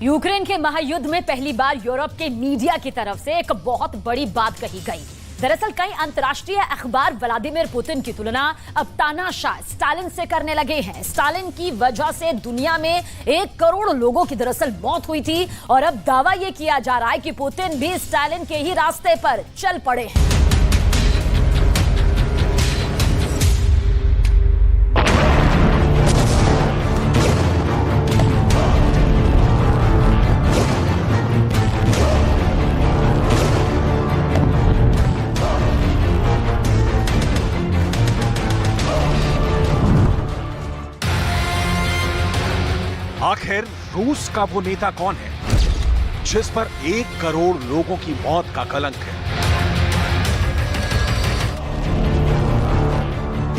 Ukraine के महायुद्ध में पहली बार यूरोप के मीडिया की तरफ से एक बहुत बड़ी बात कही गई। दरअसल कई अंतर्राष्ट्रीय अखबार व्लादिमीर पुतिन की तुलना अब तानाशाह स्टालिन से करने लगे हैं। स्टालिन की वजह से दुनिया में 1 करोड़ लोगों की दरअसल मौत हुई थी और अब दावा यह किया जा रहा है कि पुतिन भी स्टालिन के ही रास्ते पर चल पड़े हैं। आखिर रूस का वो नेता कौन है जिस पर 1 करोड़ लोगों की मौत का कलंक है?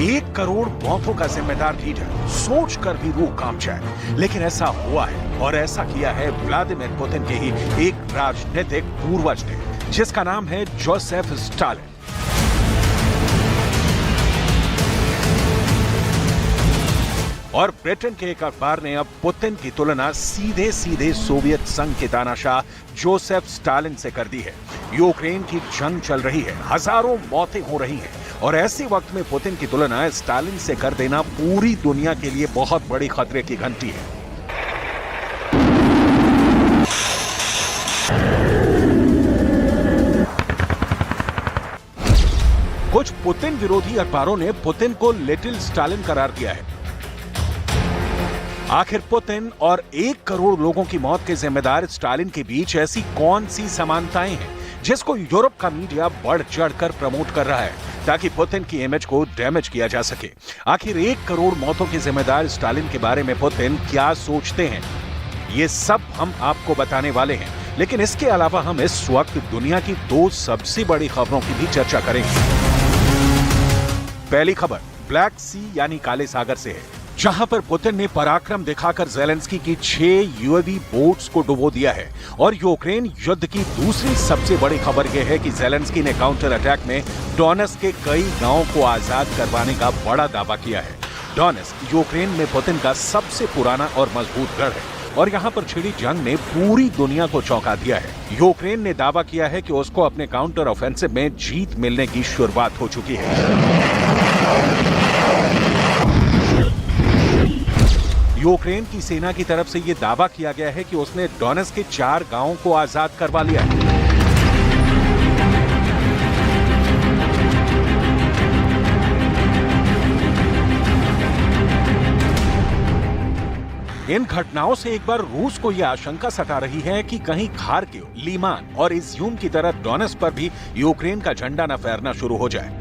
1 करोड़ मौतों का जिम्मेदार लीडर सोचकर भी रूह कांप जाए, लेकिन ऐसा हुआ है और ऐसा किया है व्लादिमीर पुतिन के ही एक राजनीतिक पूर्वज ने, जिसका नाम है जोसेफ स्टालिन। और ब्रिटेन के एक अखबार ने अब पुतिन की तुलना सीधे सीधे सोवियत संघ के तानाशाह जोसेफ स्टालिन से कर दी है। यूक्रेन की जंग चल रही है, हजारों मौतें हो रही हैं और ऐसे वक्त में पुतिन की तुलना स्टालिन से कर देना पूरी दुनिया के लिए बहुत बड़ी खतरे की घंटी है। कुछ पुतिन विरोधी अखबारों ने पुतिन को लिटिल स्टालिन करार दिया है। आखिर पुतिन और 1 करोड़ लोगों की मौत के जिम्मेदार स्टालिन के बीच ऐसी कौन सी समानताएं हैं जिसको यूरोप का मीडिया बढ़ चढ़कर प्रमोट कर रहा है ताकि पुतिन की इमेज को डैमेज किया जा सके? आखिर 1 करोड़ मौतों के जिम्मेदार स्टालिन के बारे में पुतिन क्या सोचते हैं, ये सब हम आपको बताने वाले हैं। लेकिन इसके अलावा हम इस वक्त दुनिया की 2 सबसे बड़ी खबरों की भी चर्चा करेंगे। पहली खबर ब्लैक सी यानी काले सागर से है, जहां पर पुतिन ने पराक्रम दिखाकर ज़ेलेंस्की की 6 यूएवी बोट्स को डुबो दिया है। और यूक्रेन युद्ध की दूसरी सबसे बड़ी खबर यह है कि ज़ेलेंस्की ने काउंटर अटैक में डोनेट्स्क के कई गांवों को आजाद करवाने का बड़ा दावा किया है। डोनेट्स्क यूक्रेन में पुतिन का सबसे पुराना और मजबूत गढ़ है और यहाँ पर छिड़ी जंग ने पूरी दुनिया को चौंका दिया है। यूक्रेन ने दावा किया है कि उसको अपने काउंटर ऑफेंसिव में जीत मिलने की शुरुआत हो चुकी है। यूक्रेन की सेना की तरफ से यह दावा किया गया है कि उसने डोनेट्स्क के 4 गांवों को आजाद करवा लिया है। इन घटनाओं से एक बार रूस को यह आशंका सता रही है कि कहीं खार्किव, लीमान और इज्यूम की तरह डोनेट्स्क पर भी यूक्रेन का झंडा न फहरना शुरू हो जाए।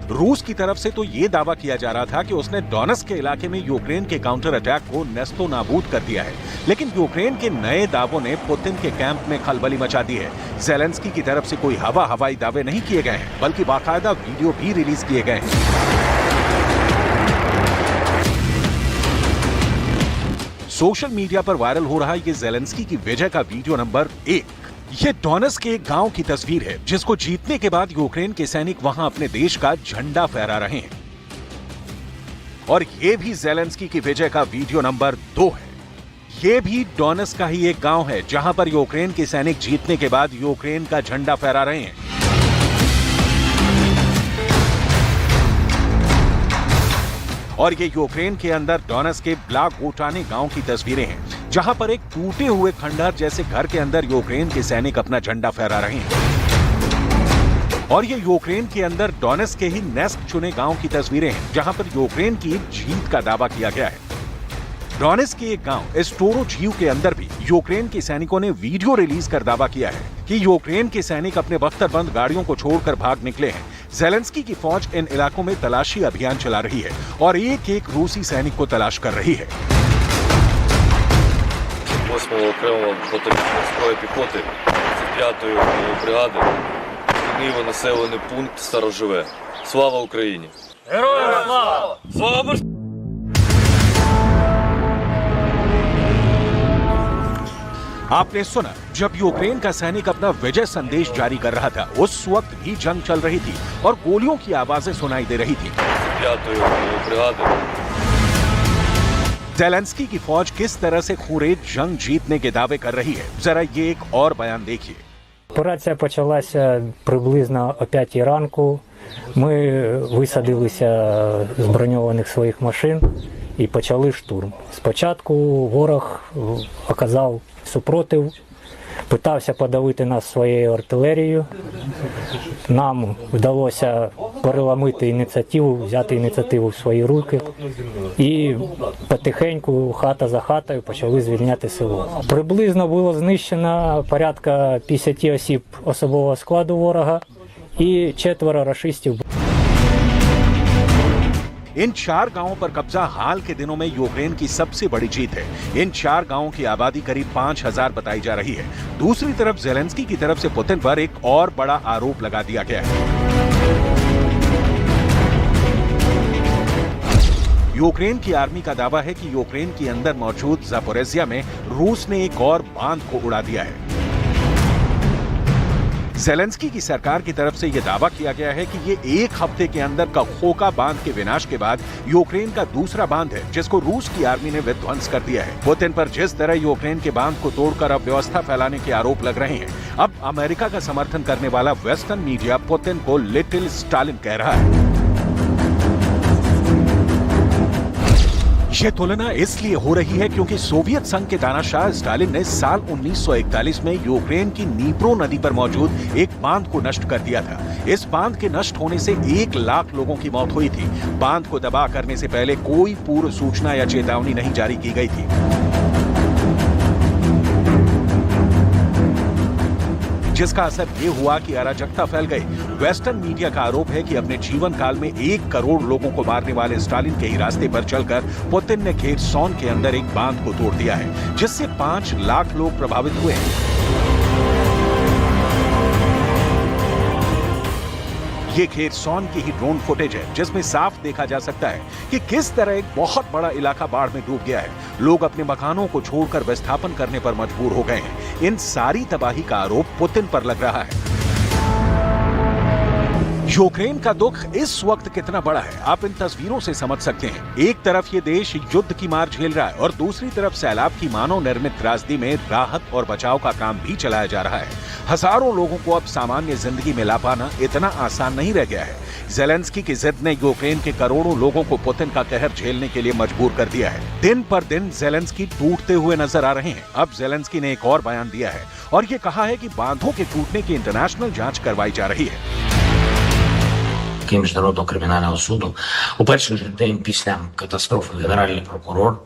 रूस की तरफ से तो ये दावा किया जा रहा था कि उसने डोनेट्स्क के इलाके में यूक्रेन के काउंटर अटैक को नेस्तो नाबूद कर दिया है, लेकिन यूक्रेन के नए दावों ने पुतिन के कैंप में खलबली मचा दी है। ज़ेलेंस्की की तरफ से कोई हवाई दावे नहीं किए गए हैं, बल्कि बाकायदा वीडियो भी रिलीज किए गए हैं। सोशल मीडिया पर वायरल हो रहा ये ज़ेलेंस्की की विजय का वीडियो नंबर 1। ये डोनेट्स्क के एक गांव की तस्वीर है जिसको जीतने के बाद यूक्रेन के सैनिक वहां अपने देश का झंडा फहरा रहे हैं। और ये भी ज़ेलेंस्की की विजय का वीडियो नंबर 2 है। ये भी डोनेट्स्क का ही एक गांव है जहां पर यूक्रेन के सैनिक जीतने के बाद यूक्रेन का झंडा फहरा रहे हैं। और ये यूक्रेन के अंदर डोनेट्स्क के ब्लागोटाने गांव की तस्वीरें हैं, जहां पर एक टूटे हुए खंडहर जैसे घर के अंदर यूक्रेन के सैनिक अपना झंडा फहरा रहे हैं। और ये यूक्रेन के अंदर डोनेट्स्क के ही नेस्क चुने गांव की तस्वीरें हैं, जहां पर यूक्रेन की जीत का दावा किया गया है। डोनेट्स्क के एक गांव स्टोरोजीव के अंदर भी यूक्रेन के सैनिकों ने वीडियो रिलीज कर दावा किया है कि यूक्रेन के सैनिक अपने बख्तरबंद गाड़ियों को छोड़कर भाग निकले हैं। ज़ेलेंस्की की फौज इन इलाकों में तलाशी अभियान चला रही है और एक-एक रूसी सैनिक को तलाश कर रही है। 8-го окремого мотоморської піхоти 35-ї бригади, Чернігово населений пункт Староживе. Слава Україні! Героям слава! Слава! आपने सुना, जब यूक्रेन का सैनिक अपना विजय संदेश जारी कर रहा था, उस वक्त भी जंग चल रही थी और गोलियों की आवाजें सुनाई दे रही थी। ज़ेलेंस्की की फौज किस तरह से खूंरेज जंग जीतने के दावे कर रही है, जरा ये एक और बयान देखिए। Операція почалася приблизно о 5 ранку. Ми висадилися з броньованих своїх машин і почали штурм. Спочатку ворог оказав супротив, питався подавити нас своєю артилерією. Нам вдалося переламити ініціативу, взяти ініціативу в свої руки. І потихеньку, хата за хатою, почали звільняти село. Приблизно було знищено порядка 50 осіб особового складу ворога і 4 рашистів. इन 4 गांवों पर कब्जा हाल के दिनों में यूक्रेन की सबसे बड़ी जीत है। इन 4 गांवों की आबादी करीब 5000 बताई जा रही है। दूसरी तरफ ज़ेलेंस्की की तरफ से पुतिन पर एक और बड़ा आरोप लगा दिया गया है। यूक्रेन की आर्मी का दावा है कि यूक्रेन के अंदर मौजूद ज़ापोरिज़िया में रूस ने एक और बांध को उड़ा दिया है। ज़ेलेंस्की की सरकार की तरफ से यह दावा किया गया है कि ये 1 हफ्ते के अंदर का खोका बांध के विनाश के बाद यूक्रेन का दूसरा बांध है, जिसको रूस की आर्मी ने विध्वंस कर दिया है। पुतिन पर जिस तरह यूक्रेन के बांध को तोड़कर अव्यवस्था फैलाने के आरोप लग रहे हैं, अब अमेरिका का समर्थन करने वाला वेस्टर्न मीडिया पुतिन को लिटिल स्टालिन कह रहा है। यह तुलना इसलिए हो रही है क्योंकि सोवियत संघ के तानाशाह स्टालिन ने साल 1941 में यूक्रेन की नीप्रो नदी पर मौजूद एक बांध को नष्ट कर दिया था। इस बांध के नष्ट होने से 1 लाख लोगों की मौत हुई थी। बांध को तबाह करने से पहले कोई पूर्व सूचना या चेतावनी नहीं जारी की गई थी, जिसका असर ये हुआ कि अराजकता फैल गई। वेस्टर्न मीडिया का आरोप है कि अपने जीवन काल में 1 करोड़ लोगों को मारने वाले स्टालिन के ही रास्ते पर चलकर पुतिन ने खेरसॉन के अंदर एक बांध को तोड़ दिया है, जिससे 5 लाख लोग प्रभावित हुए हैं। ये खेरसॉन की ही ड्रोन फुटेज है, जिसमें साफ देखा जा सकता है कि किस तरह एक बहुत बड़ा इलाका बाढ़ में डूब गया है। लोग अपने मकानों को छोड़कर विस्थापन करने पर मजबूर हो गए हैं। इन सारी तबाही का आरोप पुतिन पर लग रहा है। यूक्रेन का दुख इस वक्त कितना बड़ा है, आप इन तस्वीरों से समझ सकते हैं। एक तरफ ये देश युद्ध की मार झेल रहा है और दूसरी तरफ सैलाब की मानव निर्मित त्रासदी में राहत और बचाव का काम भी चलाया जा रहा है। हजारों लोगों को अब सामान्य जिंदगी में ला पाना इतना आसान नहीं रह गया है। ज़ेलेंस्की की जिद ने यूक्रेन के करोड़ों लोगों को पुतिन का कहर झेलने के लिए मजबूर कर दिया है। दिन पर दिन ज़ेलेंस्की टूटते हुए नजर आ रहे हैं। अब ज़ेलेंस्की ने एक और बयान दिया है और ये कहा है कि बांधों के टूटने की इंटरनेशनल जांच करवाई जा रही है। Міжнародного кримінального суду у перший же день після катастрофи генеральний прокурор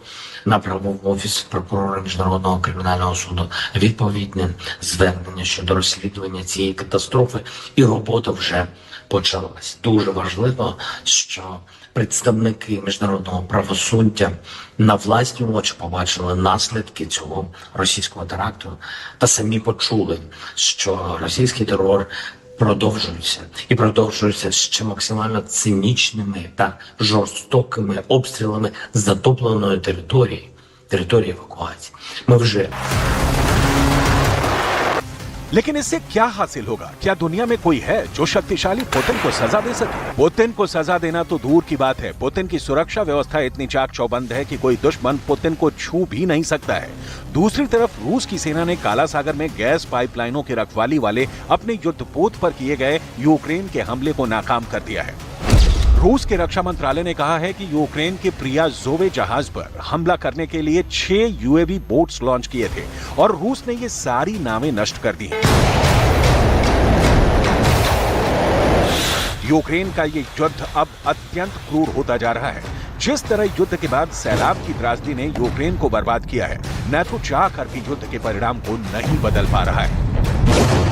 направив в офіс прокурора Міжнародного кримінального суду відповідне звернення щодо розслідування цієї катастрофи, і робота вже почалась. Дуже важливо, що представники міжнародного правосуддя на власні очі побачили наслідки цього російського теракту та самі почули, що російський терор продовжуються ще максимально цинічними та жорстокими обстрілами затопленої території евакуації. Ми вже लेकिन इससे क्या हासिल होगा? क्या दुनिया में कोई है जो शक्तिशाली पुतिन को सजा दे सके? पुतिन को सजा देना तो दूर की बात है, पुतिन की सुरक्षा व्यवस्था इतनी चाक चौबंद है कि कोई दुश्मन पुतिन को छू भी नहीं सकता है। दूसरी तरफ रूस की सेना ने काला सागर में गैस पाइपलाइनों की रखवाली वाले अपने युद्धपोत पर किए गए यूक्रेन के हमले को नाकाम कर दिया है। रूस के रक्षा मंत्रालय ने कहा है कि यूक्रेन के प्रियाजोवे जहाज पर हमला करने के लिए 6 यूएवी बोट्स लॉन्च किए थे और रूस ने ये सारी नावें नष्ट कर दी हैं। यूक्रेन का ये युद्ध अब अत्यंत क्रूर होता जा रहा है। जिस तरह युद्ध के बाद सैलाब की त्रासदी ने यूक्रेन को बर्बाद किया है, न तो चाह कर भी युद्ध के परिणाम को नहीं बदल पा रहा है।